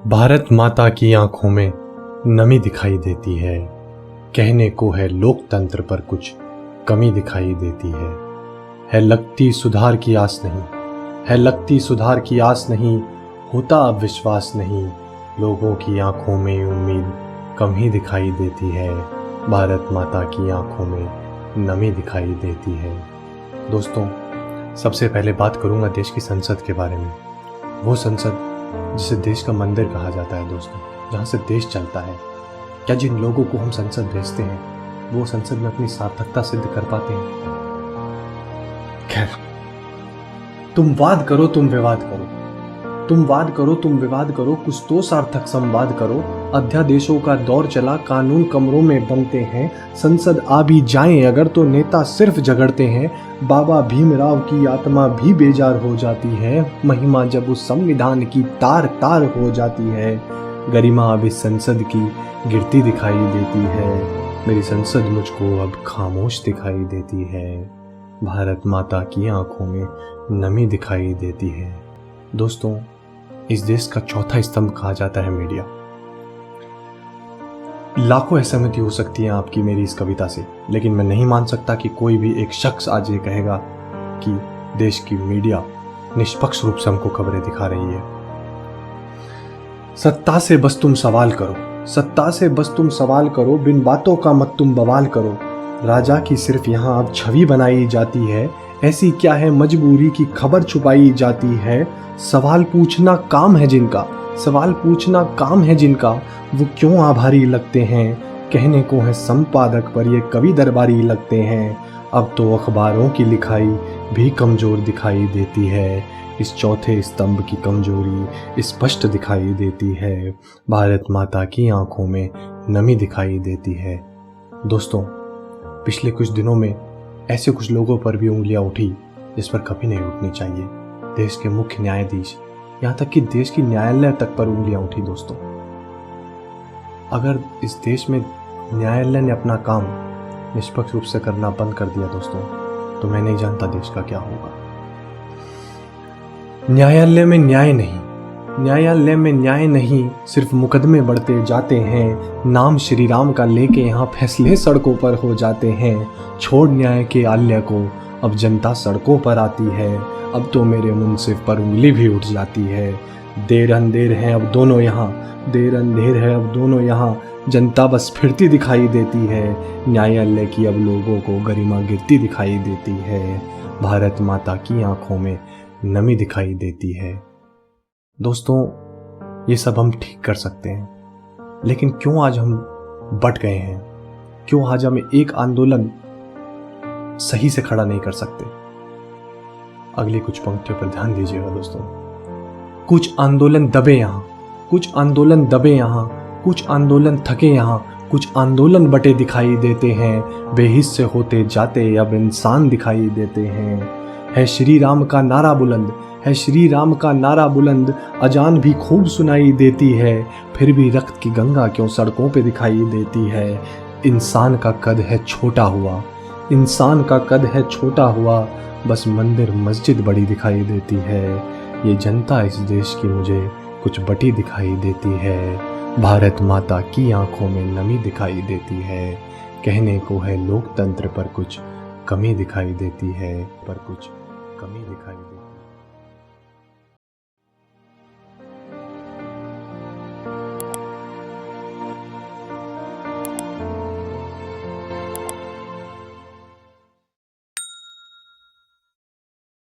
भारत माता की आंखों में नमी दिखाई देती है को है लोकतंत्र पर कुछ कमी दिखाई देती है लगती सुधार की आस नहीं, है लगती सुधार की आस नहीं, होता अब विश्वास नहीं, लोगों की आंखों में उम्मीद कम ही दिखाई देती है, भारत माता की आंखों में नमी दिखाई देती है। दोस्तों, सबसे पहले बात करूंगा देश की संसद के बारे में। वो संसद जिसे देश का मंदिर कहा जाता है दोस्तों, जहाँ से देश चलता है। क्या जिन लोगों को हम संसद भेजते हैं वो संसद में अपनी सार्थकता सिद्ध कर पाते हैं? खैर, तुम वाद करो, तुम विवाद करो, तुम वाद करो, तुम विवाद करो, कुछ तो सार्थक संवाद करो। अध्यादेशों का दौर चला, कानून कमरों में बनते हैं, संसद आ भी जाएं अगर तो नेता सिर्फ झगड़ते हैं। बाबा भीमराव की आत्मा भी बेजार हो जाती है, महिमा जब उस संविधान की तार तार हो जाती है। गरिमा अब इस संसद की गिरती दिखाई देती है, मेरी संसद मुझको अब खामोश दिखाई देती है, भारत माता की आंखों में नमी दिखाई देती है। दोस्तों, इस देश का चौथा स्तंभ कहा जाता है मीडिया। लाखों असहमति हो सकती है आपकी मेरी इस कविता से, लेकिन मैं नहीं मान सकता कि कोई भी एक शख्स आज ये कहेगा कि देश की मीडिया निष्पक्ष रूप से हमको खबरें दिखा रही है। सत्ता से बस तुम सवाल करो, सत्ता से बस तुम सवाल करो, बिन बातों का मत तुम बवाल करो। राजा की सिर्फ यहाँ अब छवि बनाई जाती है, ऐसी क्या है मजबूरी की खबर छुपाई जाती है। सवाल पूछना काम है जिनका, सवाल पूछना काम है जिनका, वो क्यों आभारी लगते हैं। कहने को है संपादक पर ये कवि दरबारी लगते हैं। अब तो अखबारों की लिखाई भी कमज़ोर दिखाई देती है, इस चौथे स्तंभ की कमजोरी स्पष्ट दिखाई देती है, भारत माता की आंखों में नमी दिखाई देती है। दोस्तों, पिछले कुछ दिनों में ऐसे कुछ लोगों पर भी उंगलियां उठी जिस पर कभी नहीं उठनी चाहिए। देश के मुख्य न्यायाधीश, यहाँ तक कि देश की न्यायालय तक पर उंगलियां उठी। दोस्तों, अगर इस देश में न्यायालय ने अपना काम निष्पक्ष रूप से करना बंद कर दिया दोस्तों, तो मैं नहीं जानता देश का क्या होगा। न्यायालय में न्याय नहीं, न्यायालय में न्याय नहीं, सिर्फ मुकदमे बढ़ते जाते हैं। नाम श्री राम का लेके यहाँ फैसले सड़कों पर हो जाते हैं। छोड़ न्याय के आल्य को, अब जनता सड़कों पर आती है। अब तो मेरे मुंसिफ पर उंगली भी उठ जाती है। देर अंधेर है अब दोनों यहाँ, देर अंधेर है अब दोनों यहाँ, जनता बस फिरती दिखाई देती है। न्यायालय की अब लोगों को गरिमा गिरती दिखाई देती है, भारत माता की आंखों में नमी दिखाई देती है। दोस्तों, ये सब हम ठीक कर सकते हैं, लेकिन क्यों आज हम बट गए हैं? क्यों आज हम एक आंदोलन सही से खड़ा नहीं कर सकते? अगली कुछ पंक्तियों पर ध्यान दीजिएगा दोस्तों। कुछ आंदोलन दबे यहाँ, कुछ आंदोलन दबे यहाँ, कुछ आंदोलन थके यहाँ, कुछ आंदोलन बटे दिखाई देते हैं। बेहिस्से होते जाते अब इंसान दिखाई देते हैं। है श्री राम का नारा बुलंद, है श्री राम का नारा बुलंद, अजान भी खूब सुनाई देती है। फिर भी रक्त की गंगा क्यों सड़कों पे दिखाई देती है। इंसान का कद है छोटा हुआ, इंसान का कद है छोटा हुआ, बस मंदिर मस्जिद बड़ी दिखाई देती है। ये जनता इस देश की मुझे कुछ बटी दिखाई देती है, भारत माता की आंखों में नमी दिखाई देती है। कहने को है लोकतंत्र पर कुछ कमी दिखाई देती है, पर कुछ कमी दिखाई